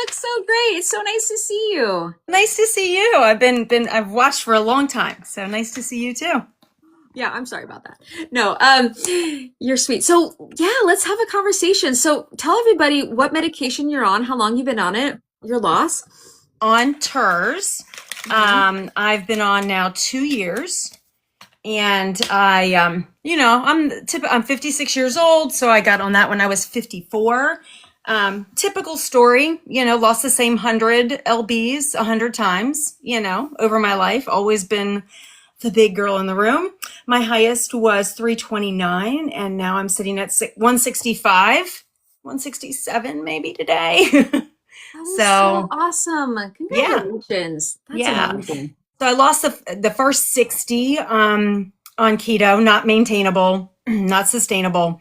look so great. It's so nice to see you. Nice to see you. I've watched for a long time, so nice to see you too. Yeah, I'm sorry about that. No, you're sweet. So, yeah, let's have a conversation. So, tell everybody what medication you're on, how long you've been on it, your loss. On TERS, Hmm. I've been on now 2 years, and I'm 56 years old, so I got on that when I was 54. Typical story, lost the same 100 lbs 100 times, over my life. Always been the big girl in the room. My highest was 329, and now I'm sitting at 165, 167 maybe today. That is so So, awesome. yeah, Congratulations. That's yeah. amazing. So I lost the first 60 on keto, not maintainable, not sustainable.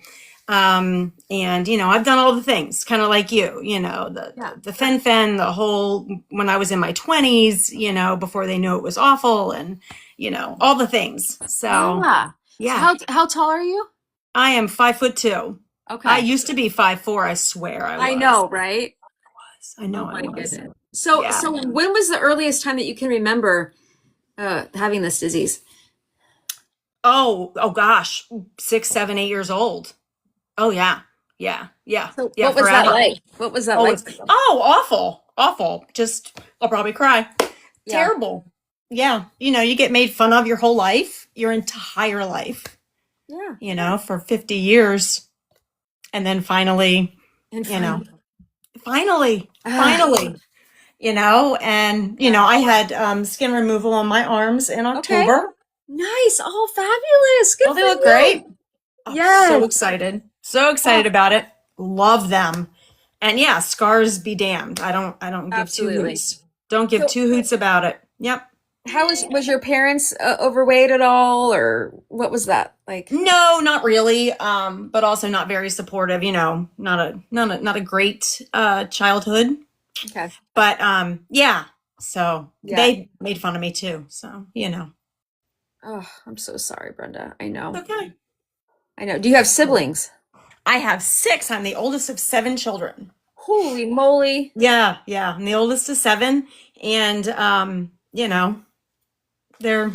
And I've done all the things, kind of like you, the, Yeah. the the fen, the whole when I was in my 20s, before they knew it was awful, and all the things. So Yeah. So yeah, how tall are you? I am 5'2". I Okay. used to be 5'4". I swear I I was. know, right? I Oh know I my was. goodness. So Yeah. so when was the earliest time that you can remember having this disease? Oh gosh, 6, 7, 8 years old. Oh yeah. Yeah. Yeah. So Yeah. what was that Forever. like? What was that Oh, like it's for you? awful. Awful. Just I'll probably cry. Yeah. Terrible. Yeah. You get made fun of your whole life, your entire life, Yeah. for 50 years. And then finally, And you know, finally. finally, Ah, finally, and yeah. I had skin removal on my arms in Okay. October. Nice. Oh, fabulous. Good Oh, they for look you. great. I'm so Yes. excited. So excited Oh, about it. Love them. And yeah, scars be damned. I don't give two absolutely. hoots. Don't give So two hoots about it. Yep. how was your parents overweight at all, or what was that like? No, not really. But also not very supportive, not a great childhood. Okay. But yeah. So Yeah. they made fun of me too. So. Oh, I'm so sorry, Brenda. I know. Okay. I know. Do you have siblings? I have six. I'm the oldest of seven children. Holy moly. Yeah, yeah. I'm the oldest of seven. And they're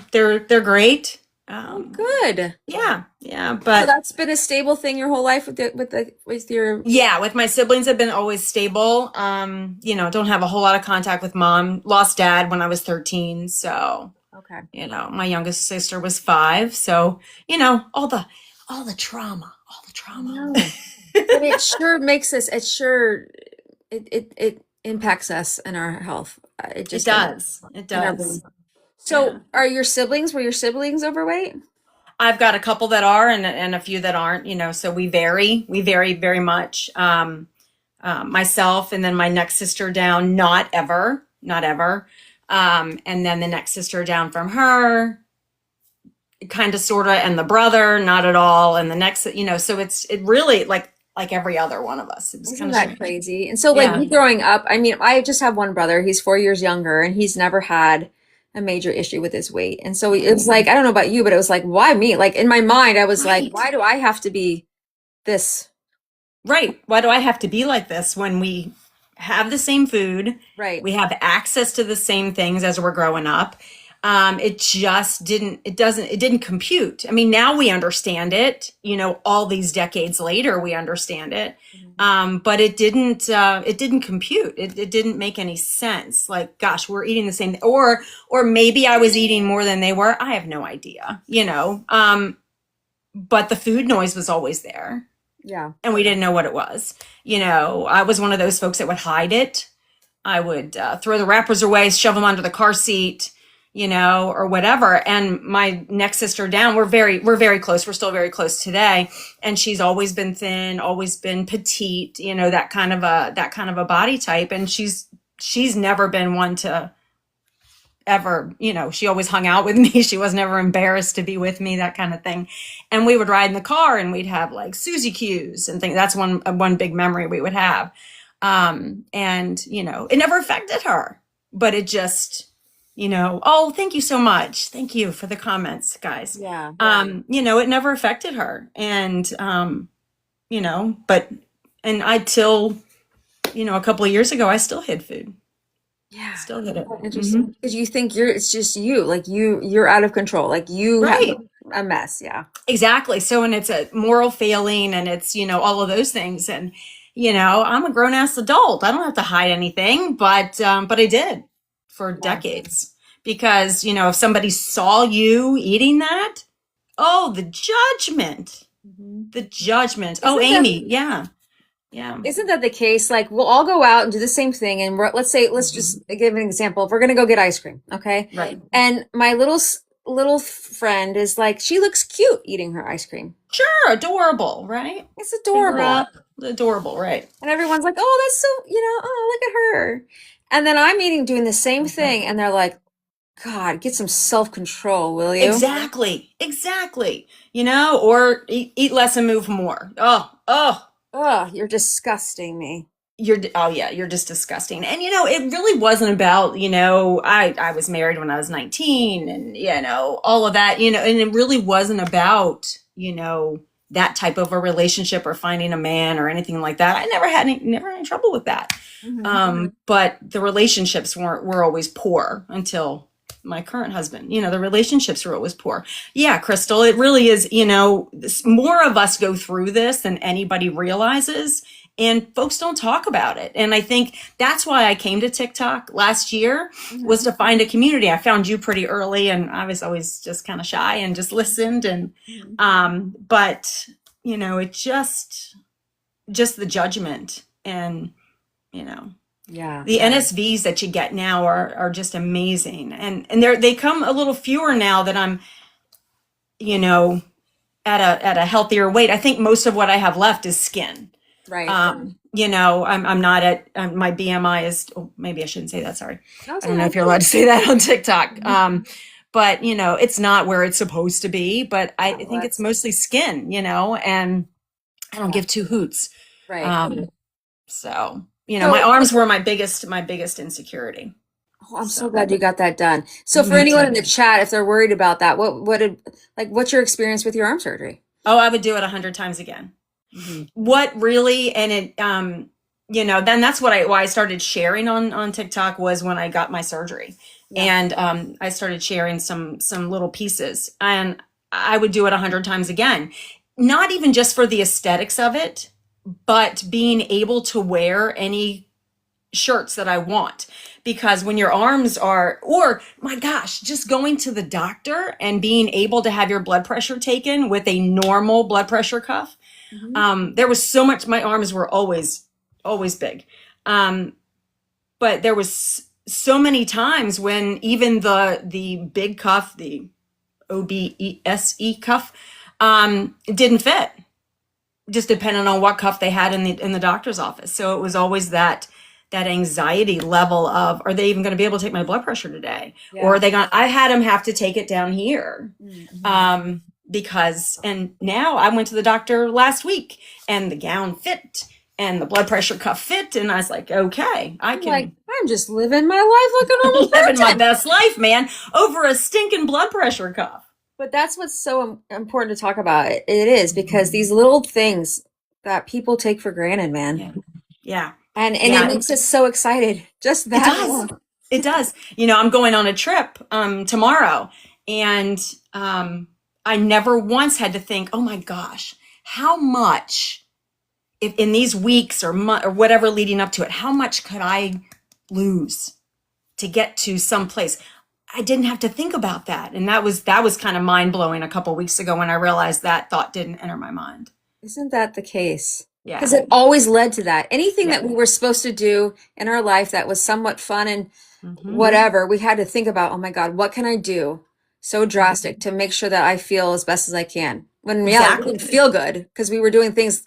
great. Oh, Um, good. yeah, yeah, So but that's been a stable thing your whole life with your yeah, with my siblings have been always stable. Don't have a whole lot of contact with mom. Lost dad when I was 13, so okay. my youngest sister was 5, so all the trauma, all the I trauma. know. But it sure makes us, it sure, it impacts us and our health. It It just does. does. It In our does. brain. Yeah. So were your siblings overweight? I've got a couple that are and a few that aren't, so we vary. We vary very much. Myself and then my next sister down, not ever, not ever. And then the next sister down from her, kind of sort of, and the brother, not at all. And the next, so it really like every other one of us. It was Isn't kind of that strange. crazy? And so, like, Yeah. me growing up, I mean, I just have one brother. He's 4 years younger, and he's never had a major issue with his weight. And so it was like, I don't know about you, but it was like, why me? Like, in my mind, I was like, Right. why do I have to be this? Right. Why do I have to be like this when we have the same food? Right. We have access to the same things as we're growing up. It didn't compute. I mean, now we understand it, all these decades later, we understand it. Mhm. But it didn't compute. It didn't make any sense. Like, gosh, we're eating the same, or maybe I was eating more than they were. I have no idea. But the food noise was always there Yeah. and we didn't know what it was. I was one of those folks that would hide it. I would throw the wrappers away, shove them under the car seat, or whatever. And my next sister down, we're very close. We're still very close today. And she's always been thin, always been petite, that kind of a body type. And she's never been one to ever, she always hung out with me. She was never embarrassed to be with me, that kind of thing. And we would ride in the car and we'd have like Susie Q's and things. That's one big memory we would have. And it never affected her, but it just, oh, thank you so much. Thank you for the comments, guys. Yeah. It never affected her. And, but, and I till a couple of years ago, I still hid food. Yeah. Still hid it. Interesting. Because you think it's just you, like you're out of control. Like you have Right. a mess. Yeah. Exactly. So, and it's a moral failing and it's, all of those things. And, I'm a grown ass adult. I don't have to hide anything, but I did for Yeah. decades because, if somebody saw you eating that, oh, Mhm. the judgment. Oh, Isn't that Amy. Yeah. Yeah. isn't that the case? Like we'll all go out and do the same thing, and let's just give an example. If we're gonna go get ice cream, okay? Right. And my little friend is like, she looks cute eating her ice cream. Sure. Adorable. Right. It's Finger adorable. up. Adorable. Right. And everyone's like, oh, that's so, oh, look at her. And then I'm eating, doing the same thing, and they're like, God, get some self-control, will you? Exactly. Exactly. Or eat less and move more. Oh, Ugh, you're disgusting me. oh yeah, you're just disgusting. And it really wasn't about, I was married when I was 19 and all of that, and it really wasn't about, that type of a relationship or finding a man or anything like that. I never had any trouble with that. But the relationships were always poor until my current husband. The relationships were always poor. Yeah, Crystal, it really is, more of us go through this than anybody realizes. And folks don't talk about it. And I think that's why I came to TikTok last year, was to find a community. I found you pretty early and I was always just kind of shy and just listened. And, but it just the judgment and, Yeah. the NSVs that you get now are just amazing. And they come a little fewer now that I'm, at a healthier weight. I think most of what I have left is skin. Right. I'm not at my BMI is, oh, maybe I shouldn't say that. Sorry. No, it's I don't know okay. if you're allowed to say that on TikTok. But it's not where it's supposed to be, but I think it's mostly skin, and I don't give two hoots. Right. So, So, my arms were my biggest insecurity. oh, I'm so So, glad you got that done. So for me anyone in too. the chat, if they're worried about that, what's your experience with your arm surgery? Oh, I would do it 100 times again. What really, and it, then that's why I started sharing on TikTok was when I got my surgery. Yeah. And I started sharing some little pieces, and I would do it 100 times again. Not even just for the aesthetics of it, but being able to wear any shirts that I want. Because when your arms are, or my gosh, just going to the doctor and being able to have your blood pressure taken with a normal blood pressure cuff. There was so much, my arms were always big. But there was so many times when even the big cuff, the OBESE cuff, didn't fit, just depending on what cuff they had in the doctor's office. So it was always that anxiety level of, are they even going to be able to take my blood pressure today? Yeah. Or are they going I had them have to take it down here. Because, and now I went to the doctor last week and the gown fit and the blood pressure cuff fit. And I was like, okay, I'm just living my life like a normal living my person. best life, man, over a stinking blood pressure cuff. But that's what's so important to talk about. It is because these little things that people take for granted, man. Yeah. And it makes us so excited. Just that. It does. It does. I'm going on a trip tomorrow, and I never once had to think, oh my gosh, how much, if in these weeks or whatever leading up to it, how much could I lose to get to some place? I didn't have to think about that. And that was kind of mind blowing a couple weeks ago when I realized that thought didn't enter my mind. Isn't that the case? Yeah. Because it always led to that. Anything that we were supposed to do in our life that was somewhat fun and whatever, we had to think about, oh my God, what can I do so drastic to make sure that I feel as best as I can? When in reality, we didn't feel good because we were doing things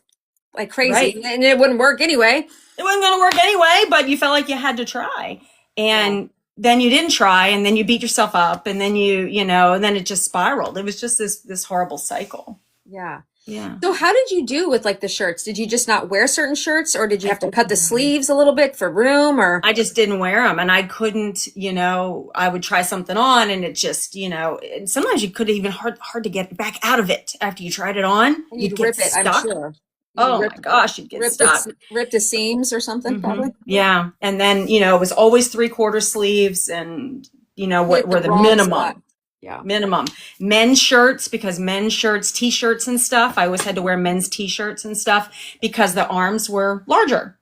like crazy and it wouldn't work anyway. It wasn't going to work anyway, but you felt like you had to try. And then you didn't try, and then you beat yourself up, and then and then it just spiraled. It was just this horrible cycle. Yeah. Yeah. So how did you do with like the shirts? Did you just not wear certain shirts, or did you have to cut the sleeves a little bit for room, or? I just didn't wear them, and I couldn't, I would try something on, and it just, and sometimes you could even hard to get back out of it after you tried it on. And you'd get rip it, stuck. I'm sure. You Oh my gosh, you'd get stuck. ripped the seams or something, probably. Yeah. And then, it was always 3/4 sleeves and, what Hit the were the wrong spot. minimum. Yeah. Minimum. Men's shirts, because men's shirts, t-shirts and stuff. I always had to wear men's t-shirts and stuff because the arms were larger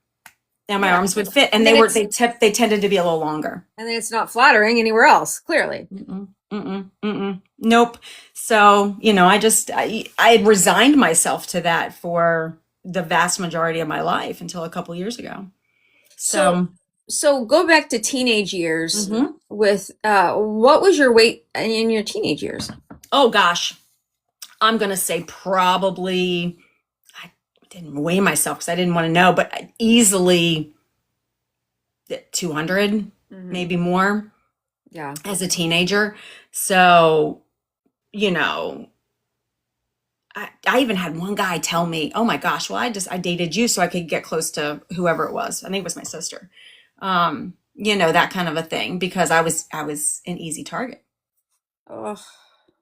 and my Yeah. arms would fit. And And then they tended to be a little longer. and then it's not flattering anywhere else, clearly. Mm-mm, mm-mm, mm-mm. Nope. So, I had resigned myself to that for the vast majority of my life until a couple years ago. So So, so go back to teenage years mhm. with what was your weight in your teenage years? Oh gosh, I'm gonna say probably, I didn't weigh myself because I didn't want to know, but easily 200, maybe more Yeah. as a teenager. So, you know, I even had one guy tell me, "Oh my gosh, well, I dated you so I could get close to whoever it was. I think it was my sister. That kind of a thing because I was an easy target. Oh,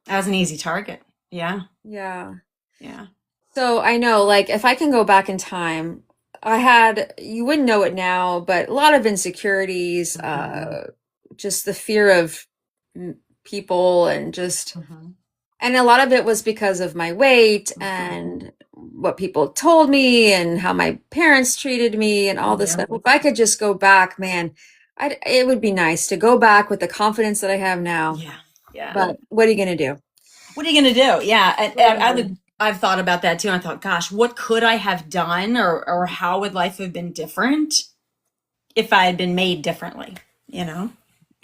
I was an easy target. Yeah, yeah. yeah. So I know, like, if I can go back in time, you wouldn't know it now, but a lot of insecurities, just the fear of people and just, Mhm. and a lot of it was because of my weight and what people told me and how my parents treated me and all this Yeah, stuff. If I could just go back, man, it would be nice to go back with the confidence that I have now. yeah, yeah. But what are you going to do? What are you gonna do? Yeah, What are you I gonna do? would. I've thought about that too. I thought, gosh, what could I have done, or how would life have been different if I had been made differently? You know?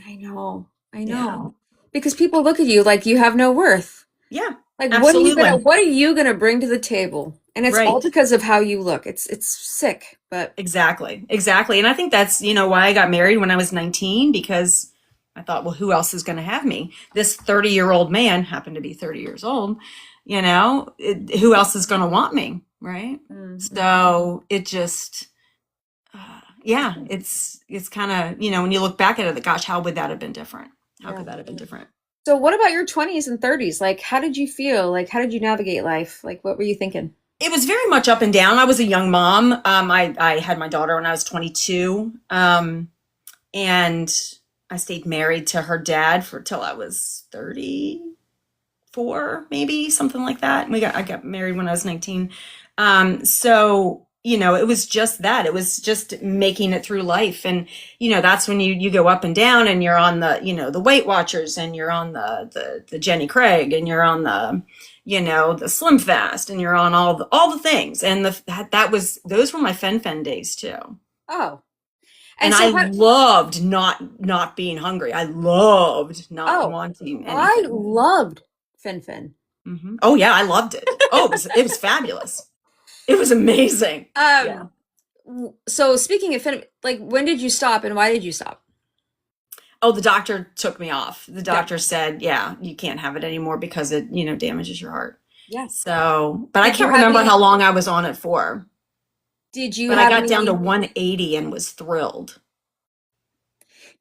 I know. I Yeah, know. Because people look at you like you have no worth. yeah, Like absolutely. what are you gonna bring to the table? And it's all Right. because of how you look. It's sick, but Exactly. Exactly. And I think that's, why I got married when I was 19 because I thought, well, who else is going to have me? This 30-year-old man happened to be 30 years old, who else is going to want me? Right. mm. So it just, yeah, it's kind of, when you look back at it, gosh, how would that have been different? How Yeah. could that have been different? So what about your 20s and 30s? Like how did you feel? Like how did you navigate life? Like what were you thinking? It was very much up and down. I was a young mom. I had my daughter when I was 22. And I stayed married to her dad for till I was 34, maybe something like that. And I got married when I was 19. So, it was just that. It was just making it through life. And, that's when you go up and down and you're on the Weight Watchers and you're on the Jenny Craig and you're on the Slim Fast and you're on all the things. And those were my fen days too. Oh. And And I so what loved not being hungry. I loved not oh, wanting I anything. loved Fin. Oh yeah, I loved it. Oh, it was fabulous. It was amazing. Yeah. Um so speaking of Fin, like when did you stop and why did you stop? Oh, the doctor took me off. The Yeah. doctor said, "Yeah, you can't have it anymore because it, damages your heart." Yeah. So, but I Did you can't have remember any how long I was on it for. did you But I have got down to any 180 and was thrilled.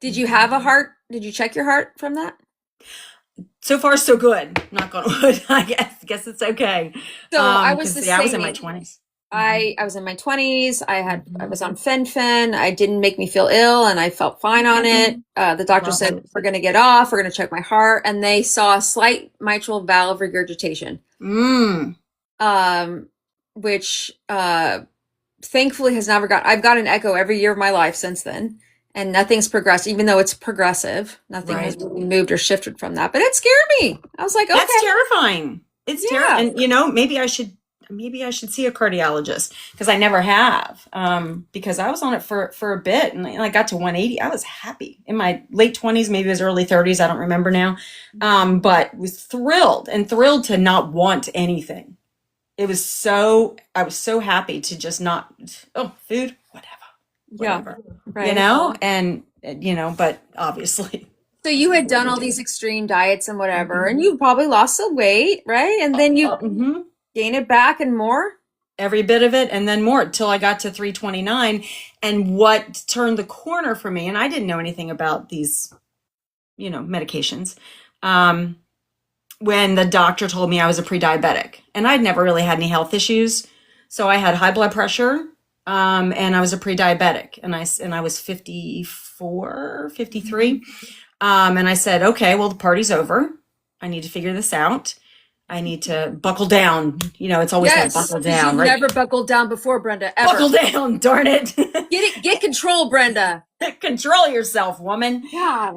Did you have a heart? Did you check your heart from that? So far, so good. Knock on wood. I guess it's okay. So I was the Because yeah, I was in same my age. 20s. I was in my 20s. I Mhm. was on Fen. I didn't make me feel ill and I felt fine on it. The doctor Love said, it. we're going to get off. We're going to check my heart. And they saw slight mitral valve regurgitation, Mm. um, which thankfully has never I've got an echo every year of my life since then. And nothing's progressed, even though it's progressive. Nothing has Right. really moved or shifted from that. But it scared me. I was like, That's okay, terrifying. It's yeah. terrifying. And maybe I should see a cardiologist because I never have. Because I was on it for a bit and I got to 180. I was happy in my late 20s, maybe it was early 30s. I don't remember now. But was thrilled to not want anything. I was so happy to just not, oh, food, Yeah, whatever, right. and, but obviously. So you had done all these extreme diets and whatever, and you probably lost some weight, right? And then you Mhm. gain it back and more. Every bit of it and then more till I got to 329. And what turned the corner for me, and I didn't know anything about these, medications. When the doctor told me I was a pre-diabetic and I'd never really had any health issues. So I had high blood pressure, and I was a pre-diabetic, and I was 54, 53. And I said, okay, well, the party's over. I need to figure this out. I need to buckle down. It's always that Yes, buckle because you down, right? never buckled down before, Brenda, ever. Buckle down, darn it. Get control, Brenda. Control yourself, woman. Yeah.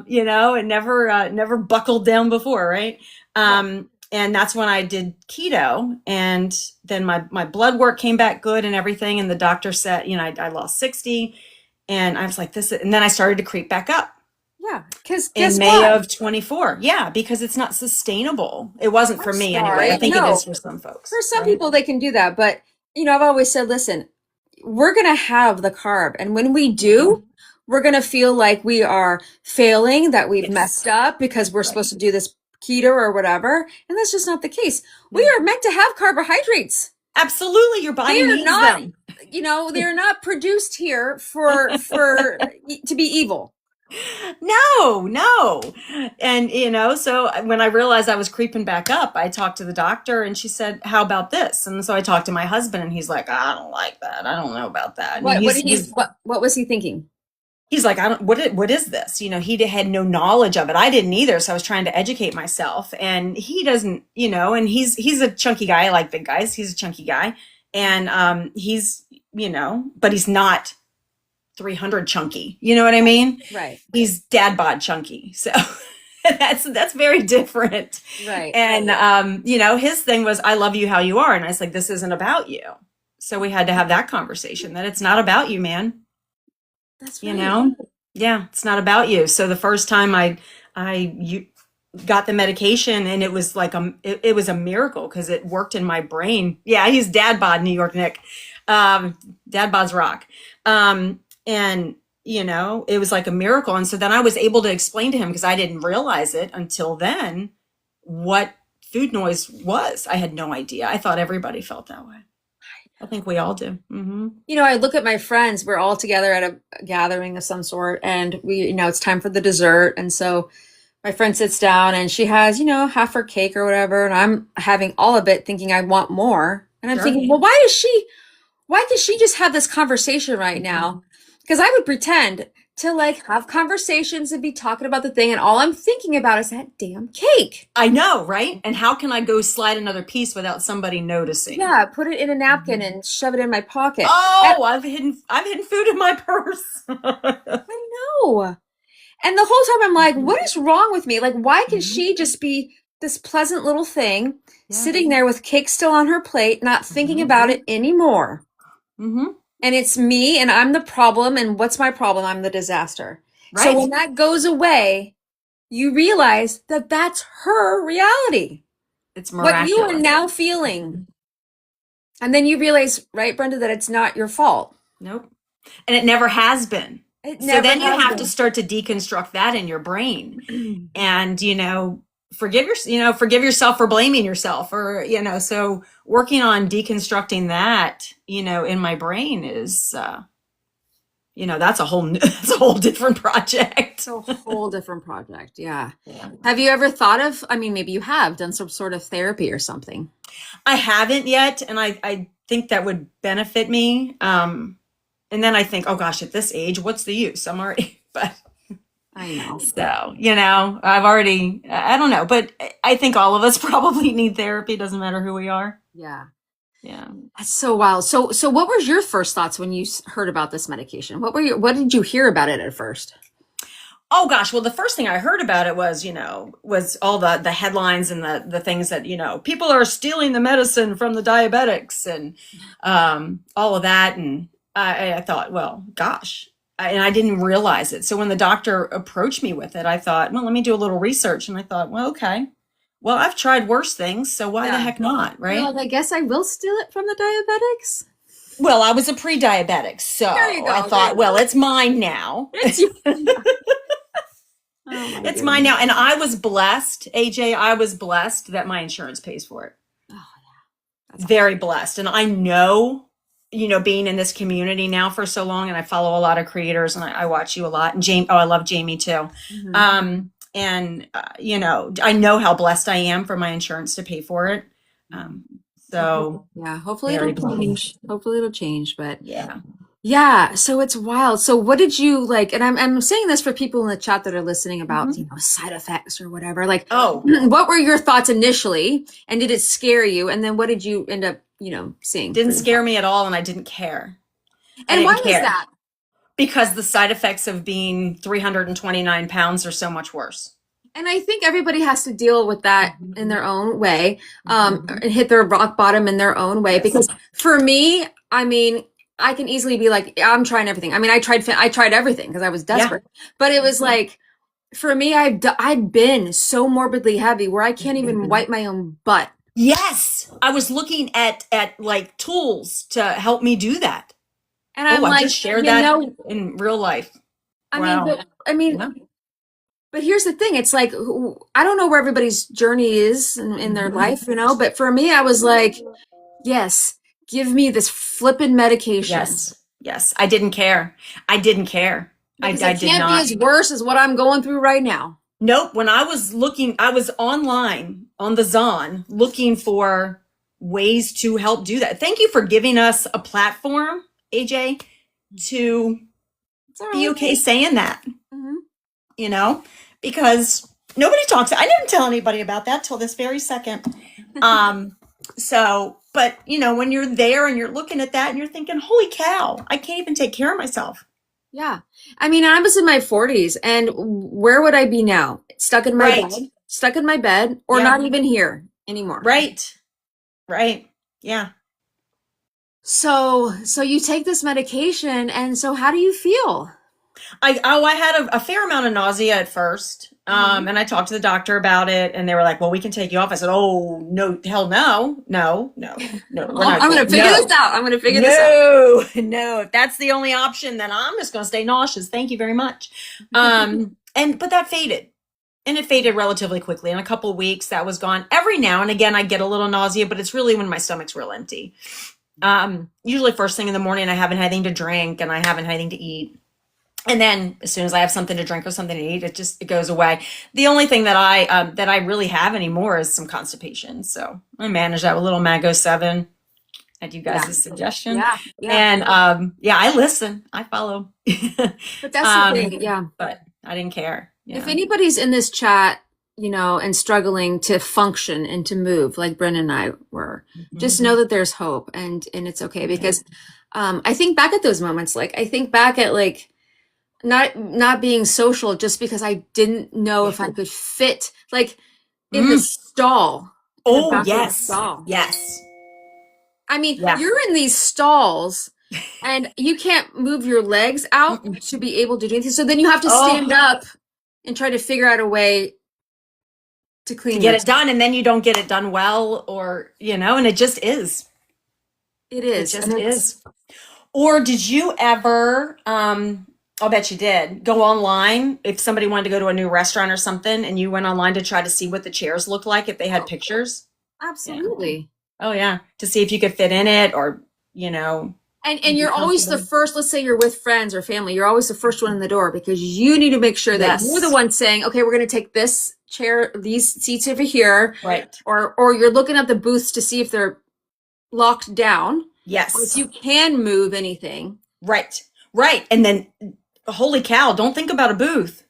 And never buckled down before, right? And that's when I did keto, and then my blood work came back good and everything. And the doctor said, I lost 60, and I was like, and then I started to creep back up. Yeah, because In May of 24. Yeah, because it's not sustainable. It wasn't for me anyway. I think it is for some folks. For some people, they can do that. But, I've always said, listen, we're going to have the carb. And when we do, we're going to feel like we are failing, that we've messed up because we're supposed to do this keto or whatever. And that's just not the case. We are meant to have carbohydrates. Absolutely. Your body needs them. They're not produced here to be evil. No. And, so when I realized I was creeping back up, I talked to the doctor, and she said, how about this? And so I talked to my husband, and he's like, I don't like that. I don't know about that. What was he thinking? He's like, what is this? He had no knowledge of it. I didn't either. So I was trying to educate myself, and he doesn't, and he's a chunky guy. I like big guys. He's a chunky guy. And, he's, but he's not 300 chunky. You know what I mean? Right. He's dad bod chunky. So that's very different. Right. And, his thing was, I love you how you are. And I was like, this isn't about you. So we had to have that conversation, that it's not about you, man. That's right. Yeah, it's not about you. So the first time I got the medication, and it was like, it was a miracle, because it worked in my brain. Yeah. He's dad bod, New York Nick. Dad bods rock. And, it was like a miracle. And so then I was able to explain to him, because I didn't realize it until then, what food noise was. I had no idea. I thought everybody felt that way. I think we all do. Mm-hmm. I look at my friends, we're all together at a gathering of some sort, and it's time for the dessert. And so my friend sits down, and she has, half her cake or whatever. And I'm having all of it, thinking I want more. And I'm thinking, well, why can she just have this conversation right now? Because I would pretend to have conversations and be talking about the thing, and all I'm thinking about is that damn cake. I know, right? And how can I go slide another piece without somebody noticing? Yeah, put it in a napkin and shove it in my pocket. Oh, I've hidden food in my purse. I know. And the whole time I'm like, what is wrong with me? Why can she just be this pleasant little thing sitting there with cake still on her plate, not thinking about it anymore? Mm-hmm. And it's me, and I'm the problem. And what's my problem? I'm the disaster. Right. So when that goes away, you realize that that's her reality. It's miraculous. What you are now feeling. And then you realize, right, Brenda, that it's not your fault. Nope. And it never has been. So then you have to start to deconstruct that in your brain, and, forgive yourself for blaming yourself, or, so working on deconstructing that, in my brain is, that's a whole different project. It's a whole different project. Yeah. Have you ever thought of, maybe you have done some sort of therapy or something? I haven't yet. And I think that would benefit me. And then I think, oh gosh, at this age, what's the use? I'm already, but I know. So, I don't know, but I think all of us probably need therapy. Doesn't matter who we are. Yeah. Yeah. That's so wild. So what was your first thoughts when you heard about this medication? What did you hear about it at first? Oh gosh. Well, the first thing I heard about it was all the headlines and the things that, people are stealing the medicine from the diabetics and, all of that. And I thought, well, gosh, and I didn't realize it. So when the doctor approached me with it, I thought, well, let me do a little research. And I thought, well, okay, well, I've tried worse things, so why the heck not, right? Well, I guess I will steal it from the diabetics. Well, I was a pre-diabetic, so I thought, well, it's mine now. It's mine now. And I was blessed, AJ, I was blessed that my insurance pays for it. Oh, yeah. That's very blessed. And I know, being in this community now for so long, and I follow a lot of creators, and I watch you a lot. And Jamie, I love Jamie too. Mm-hmm. I know how blessed I am for my insurance to pay for it. So Yeah, hopefully very it'll bummed. change. Hopefully it'll change, but Yeah. yeah, so it's wild. So what did you like, and I'm saying this for people in the chat that are listening about, Mhm. side effects or whatever. Like, Oh, what were your thoughts initially? And did it scare you? And then what did you end up, seeing for didn't scare yourself? me at all, and I didn't care. I And didn't why was care that? because the side effects of being 329 pounds are so much worse. And I think everybody has to deal with that in their own way, Mhm. and hit their rock bottom in their own way. Yes. Because for me, I mean, I can easily be like, I'm trying everything. I mean, I tried everything because I was Yeah. desperate. But it was like, for me, I've been so morbidly heavy where I can't even wipe my own butt. Yes. I was looking at like tools to help me do that. And Oh, I'm I like, just shared that in real life. I mean, Wow. I mean, Yeah. but here's the thing. It's like, I don't know where everybody's journey is in their Mhm. life, but for me, I was like, yes, give me this flippin' medication Yes. Yes. I didn't care. I didn't care. because I it did can't be not. as worse as what I'm going through right now. Nope. When I was looking, I was online on the Zon looking for ways to help do that. Thank you for giving us a platform, AJ, to It's all be right. okay saying that, Mhm. you know, because nobody talks. I didn't tell anybody about that till this very second. Um, so, but when you're there and you're looking at that and you're thinking, holy cow, I can't even take care of myself. Yeah. I mean, I was in my 40s, and where would I be now? Right. Stuck in my bed, or Yeah. not even here anymore. Right. Right. Yeah. So you take this medication, and so how do you feel? I had a fair amount of nausea at first. Mhm. And I talked to the doctor about it, and they were like, "Well, we can take you off." I said, "Oh no, hell no, no, no, no, we're Well, not I'm going. gonna figure No, this out. I'm gonna figure this out. no, no. If that's the only option, then I'm just going to stay nauseous. Thank you very much." But that faded, and it faded relatively quickly. In a couple of weeks, that was gone. Every now and again, I get a little nausea, but it's really when my stomach's real empty. Usually first thing in the morning, I haven't had anything to drink and I haven't had anything to eat. And then as soon as I have something to drink or something to eat, it goes away. The only thing that I really have anymore is some constipation. So I manage that with a little Mango 7 at you Yeah. guys' suggestion. Yeah. Yeah. And yeah, I listen. I follow. But that's the thing. Yeah. But I didn't care. If Yeah. anybody's in this chat, and struggling to function and to move like Brenda and I were, just know that there's hope, and it's okay, because I think back at those moments. Like, I think back at, like, not being social just because I didn't know if I could fit, like, in the Mm. stall, in the Oh, back of the yes. stall. Yes. I mean, Yeah. you're in these stalls and you can't move your legs out Mm-mm. to be able to do anything. So then you have to stand Oh, up and try to figure out a way to to clean get your it done. And then you don't get it done well, or, and it just is. It It is. And just it's, is. Or did you ever, I'll bet you did, go online if somebody wanted to go to a new restaurant or something and you went online to try to see what the chairs looked like if they had pictures? Yeah. absolutely. Oh, yeah. To see if you could fit in it or, you know, And be you're always the comfortable. first, let's say you're with friends or family, you're always the first one in the door, because you need to make sure that you're the Yes. one saying, okay, we're going to take this chair, these seats over here, Right. or you're looking at the booths to see if they're locked down, or if Yes. you can move anything. Right. Right. And then, holy cow, don't think about a booth.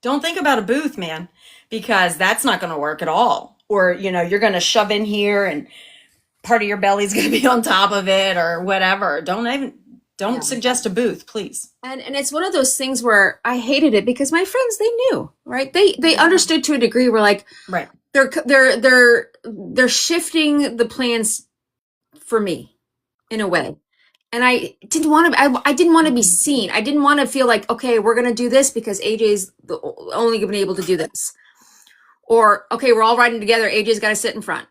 Don't think about a booth, man, because that's not going to work at all. Or, you're going to shove in here and part of your belly's going to be on top of it or whatever. Don't Yeah. suggest a booth, please. And it's one of those things where I hated it because my friends, they knew, right? They understood to a degree. We're like, Right. they're shifting the plans for me in a way. And I didn't want to, I didn't want to be seen. I didn't want to feel like, okay, we're going to do this because AJ's only been able to do this. Or, okay, we're all riding together. AJ's got to sit in front.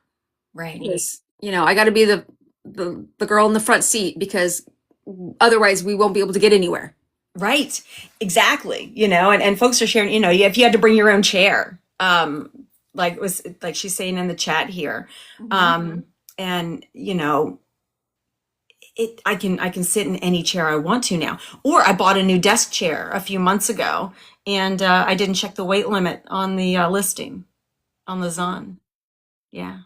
Right. Because, I got to be the girl in the front seat, because otherwise we won't be able to get anywhere. Right. Exactly. And folks are sharing, if you had to bring your own chair, like it was like she's saying in the chat here. And I can sit in any chair I want to now. Or I bought a new desk chair a few months ago and I didn't check the weight limit on the listing on the Zon. Yeah.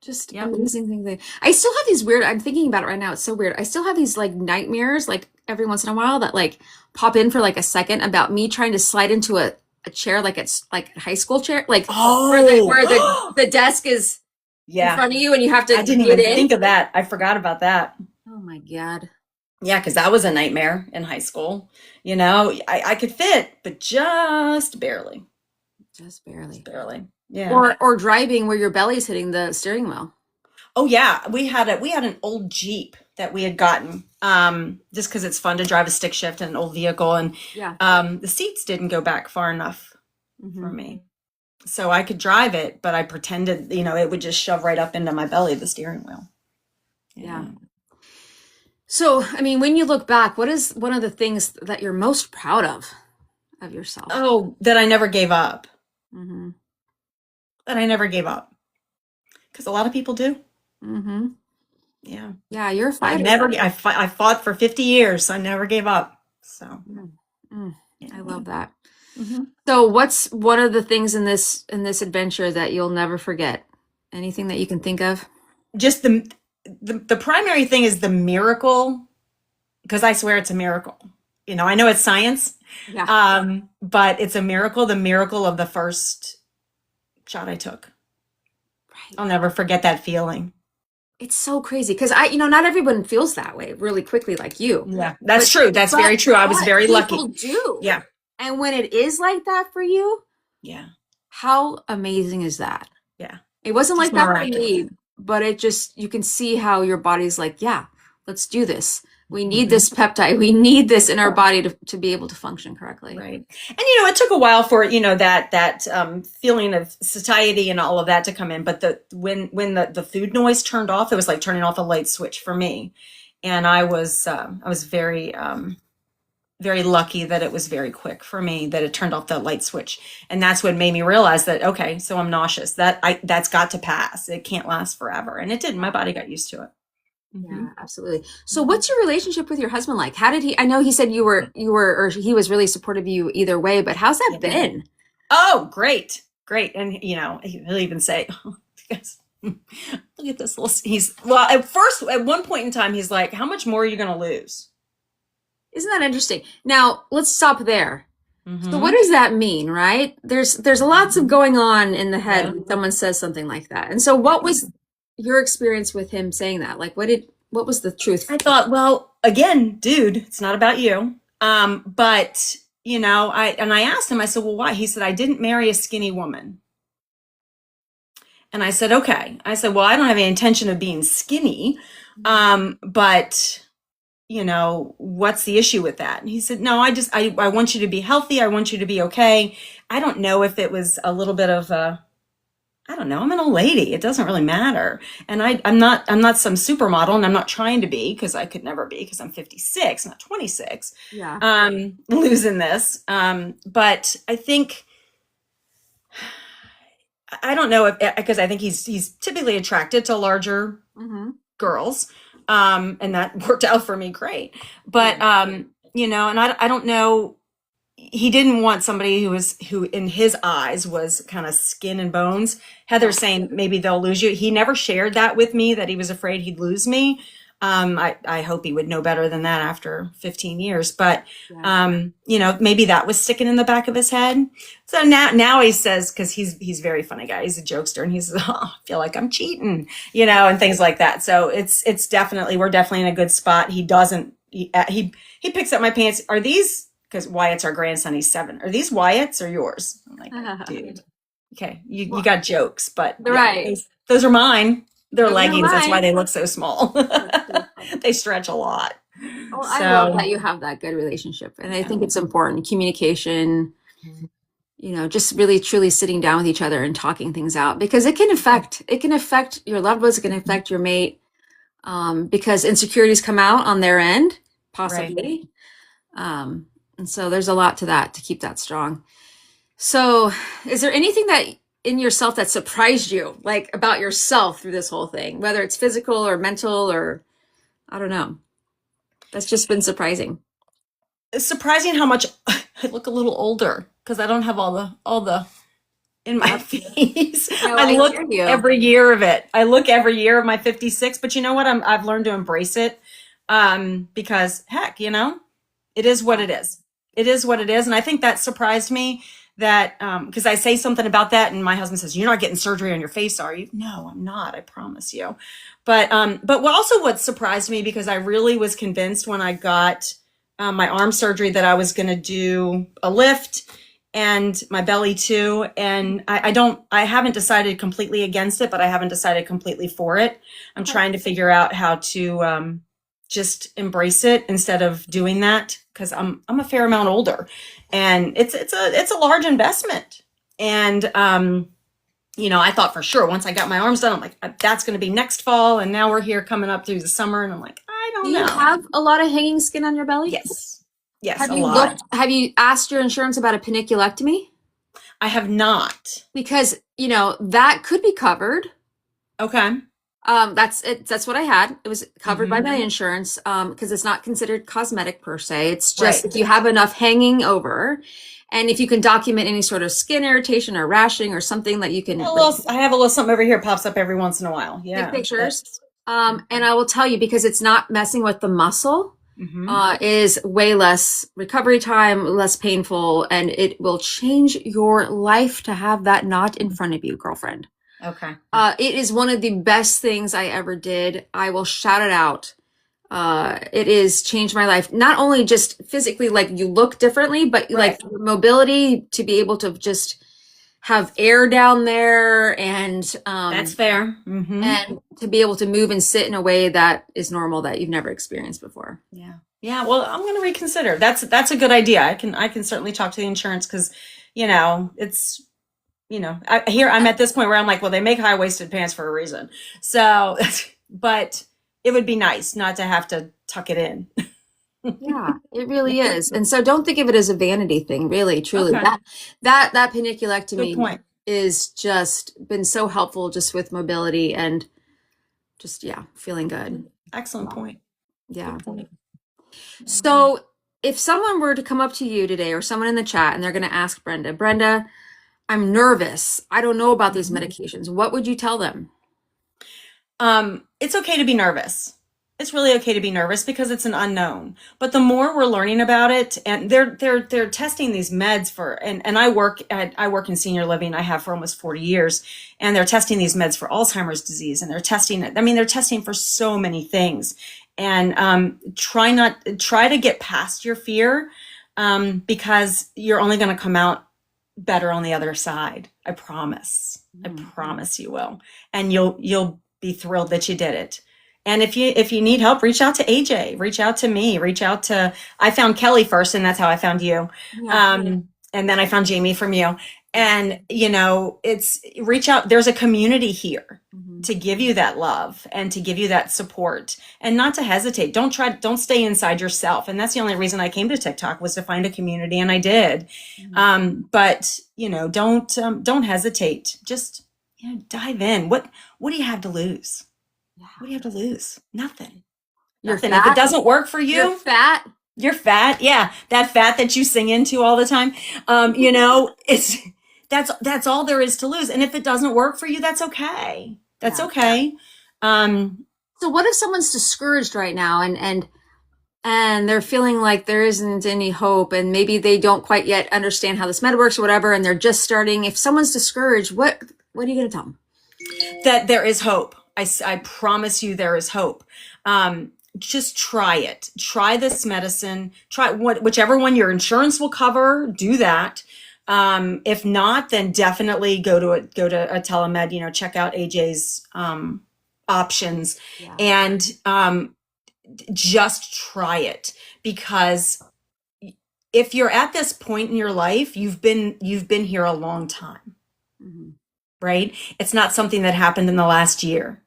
Just Yep. amazing thing. I still have these weird, I'm thinking about it right now. It's so weird. I still have these like nightmares, like every once in a while that like pop in for like a second about me trying to slide into a chair like it's like a high school chair, like where Oh, the desk is in yeah. front of you and you have to I didn't get even in. think of that. I forgot about that. Oh my God. Yeah, because that was a nightmare in high school. I could fit, but just barely. Just Just barely. barely. Yeah. Or driving where your belly's hitting the steering wheel. Oh yeah, we had an old Jeep that we had gotten just because it's fun to drive a stick shift in an old vehicle, and Yeah. the seats didn't go back far enough for Hmm. me. So I could drive it, but I pretended, it would just shove right up into my belly, the steering wheel. Yeah. Yeah. So, I mean, when you look back, what is one of the things that you're most proud of yourself? Oh, that I never gave up. Hmm. That I never gave up. Because a lot of people do. Hmm. Yeah. Yeah, you're a I fighter. never, I fought for 50 years. So I never gave up. So, Mm, mm, I yeah. love that. Hmm. So, what's one of the things in this adventure that you'll never forget? Anything that you can think of? Just the primary thing is the miracle, because I swear it's a miracle. I know it's science, Yeah. but it's a miracle, the miracle of the first shot I took. Right. I'll never forget that feeling. It's so crazy because not everyone feels that way really quickly like you. Yeah, that's But true. That's but very true. I was but very lucky. people do. Yeah. And when it is like that for you, Yeah. how amazing is that? Yeah. It wasn't Just like that for miraculous. me, but you can see how your body's like, yeah, let's do this. We need Hmm. this peptide. We need this in our body to be able to function correctly. Right. And it took a while for, that feeling of satiety and all of that to come in. But when the food noise turned off, it was like turning off a light switch for me. And I was very very lucky that it was very quick for me, that it turned off that light switch. And that's what made me realize that, okay, so I'm nauseous. That's got to pass. It can't last forever. And it didn't. My body got used to it. Hmm. Yeah, absolutely. So what's your relationship with your husband like? How did I know he said or he was really supportive of you either way, but how's that Yeah. been? Oh, great. Great. And he'll even say, oh, look at this little, at one point in time, he's like, how much more are you going to lose? Isn't that interesting? Now, let's stop there. So what Hmm. does that mean, right? There's lots of going on in the head Yeah. when someone says something like that. And so what was your experience with him saying that? Like what was the truth? I thought, well, again, dude, it's not about you. But I asked him, I said, well, why? He said, I didn't marry a skinny woman. And I said, okay. I said, well, I don't have any intention of being skinny. But what's the issue with that? And he said, no, I want you to be healthy. I want you to be okay. I don't know if it was a little bit of I don't know. I'm an old lady. It doesn't really matter. And I'm not some supermodel, and I'm not trying to be, because I could never be, because I'm 56, not 26, Yeah. losing this. But I think, I don't know if, because I think he's typically attracted to larger Hmm. girls. And that worked out for me great. But, and I don't know, he didn't want somebody who in his eyes was kind of skin and bones. Heather saying maybe they'll lose you. He never shared that with me, that he was afraid he'd lose me. I hope he would know better than that after 15 years, but, maybe that was sticking in the back of his head. So now he says, cause he's a very funny guy. He's a jokester, and he says, oh, I feel like I'm cheating, and things like that. So it's definitely, we're definitely in a good spot. He doesn't, he picks up my pants. Are these, because Wyatt's our grandson, he's 7. Are these Wyatt's or yours? I'm like, dude, okay, you got jokes, but Right. those are mine. They're Those are leggings. That's why mine. they look so small. That's so funny. They stretch a lot. Oh, I love So that you have that good relationship. And I yeah. think it's important. Communication, just really truly sitting down with each other and talking things out because it can affect your loved ones, it can affect your mate, because insecurities come out on their end, Right. possibly. And so there's a lot to that to keep that strong. So is there anything that in yourself that surprised you, like about yourself through this whole thing, whether it's physical or mental or I don't know, that's just been surprising? It's surprising how much I look a little older, because I don't have all the in my face. No, I I look hear you. every year of it. I look every year of my 56, but you know what? I've learned to embrace it. Because heck, it is what it is. It is what it is. And I think that surprised me that, because I say something about that and my husband says, "You're not getting surgery on your face, are you?" No, I'm not. I promise you. But also what surprised me, because I really was convinced when I got my arm surgery that I was going to do a lift and my belly too. And I haven't decided completely against it, but I haven't decided completely for it. I'm trying to figure out how to, just embrace it instead of doing that, because I'm a fair amount older, and it's a large investment. And I thought for sure once I got my arms done, I'm like, that's going to be next fall, and now we're here coming up through the summer, and I'm like, I don't Do you know. have a lot of hanging skin on your belly? Yes, Have a you lot. have you asked your insurance about a paniculectomy? I have not. Because, that could be covered. Okay. That's it. That's what I had. It was covered by my Mhm. insurance, because it's not considered cosmetic per se. It's just Right. if you have enough hanging over, and if you can document any sort of skin irritation or rashing or something that you can I have a little something over here pops up every once in a while. take Yeah. pictures. And I will tell you, because it's not messing with the muscle, Mm-hmm. is way less recovery time, less painful, and it will change your life to have that knot in front of you, girlfriend. Okay. It is one of the best things I ever did. I will shout it out. It is changed my life. Not only just physically, like you look differently, but like Right. mobility, to be able to just have air down there, and That's fair. Mm-hmm. and to be able to move and sit in a way that is normal, that you've never experienced before. Yeah. Yeah. Well, I'm going to reconsider. That's a good idea. I can certainly talk to the insurance, because, it's, I'm at this point where I'm like, well, they make high waisted pants for a reason. So, but it would be nice not to have to tuck it in. Yeah, it really is. And so don't think of it as a vanity thing, really, truly. Okay. That Good paniculectomy point. is just been so helpful, just with mobility and just, yeah, feeling good. Excellent point. Yeah. Good point. So if someone were to come up to you today, or someone in the chat, and they're going to ask Brenda, I'm nervous, I don't know about these medications, what would you tell them? It's okay to be nervous. It's really okay to be nervous, because it's an unknown. But the more we're learning about it, and they're testing these meds for, and I work in senior living. I have for almost 40 years, and they're testing these meds for Alzheimer's disease, and they're testing it. I mean, they're testing for so many things. And try to get past your fear, because you're only going to come out better on the other side. I promise. I promise you will. And you'll be thrilled that you did it. And if you need help, reach out to AJ, reach out to me, I found Kelly first, and that's how I found you. Yeah. And then I found Jamie from you. And, it's reach out. There's a community here to give you that love and to give you that support, and not to hesitate. Don't stay inside yourself. And that's the only reason I came to TikTok, was to find a community, and I did. But don't hesitate. Just, dive in. What do you have to lose? What do you have to lose? Nothing. You're Nothing. fat. If it doesn't work for you, You're fat. you're fat. Yeah. That fat that you sing into all the time. It's, that's all there is to lose. And if it doesn't work for you, that's okay. That's okay. So what if someone's discouraged right now, and they're feeling like there isn't any hope, and maybe they don't quite yet understand how this med works or whatever, and they're just starting? If someone's discouraged, what are you going to tell them? That there is hope. I promise you there is hope. Just try it. Try this medicine. Try whichever one your insurance will cover. Do that. If not, then definitely go to a telemed. Check out AJ's options, and just try it, because if you're at this point in your life, you've been here a long time, right? It's not something that happened in the last year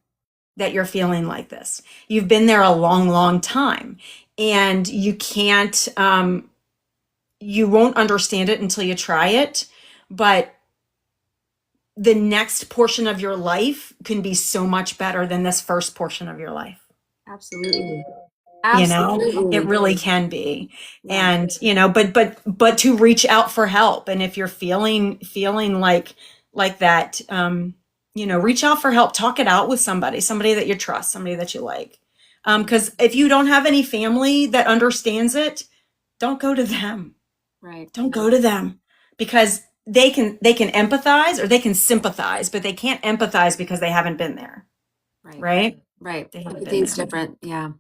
that you're feeling like this. You've been there a long, long time, and you can't, you won't understand it until you try it. But the next portion of your life can be so much better than this first portion of your life. Absolutely. It really can be. And, but to reach out for help. And if you're feeling like like that, reach out for help, talk it out with somebody that you trust, somebody that you like. Because if you don't have any family that understands it, don't go to them. Right. Don't go to them, because they can empathize or they can sympathize, but they can't empathize because they haven't been there. Right? Right. They haven't been Everything's there. different. Yeah.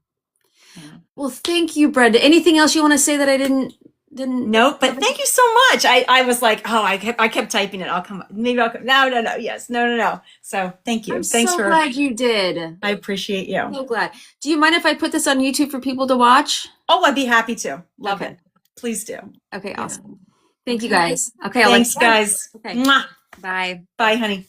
Yeah. Well, thank you, Brenda. Anything else you want to say that I didn't? Nope, but thank you so much. I was like, oh, I kept typing it. I'll come. Maybe I'll come. No. Yes. No. So thank you. I'm Thanks so for. glad you did. I appreciate you. So glad. Do you mind if I put this on YouTube for people to watch? Oh, I'd be happy to. Love Okay. it. Please do. Okay, Yeah. awesome. Thank you Okay. guys. Okay, I'll Thanks, let you go. guys. Okay. Mwah. Bye. Bye, honey.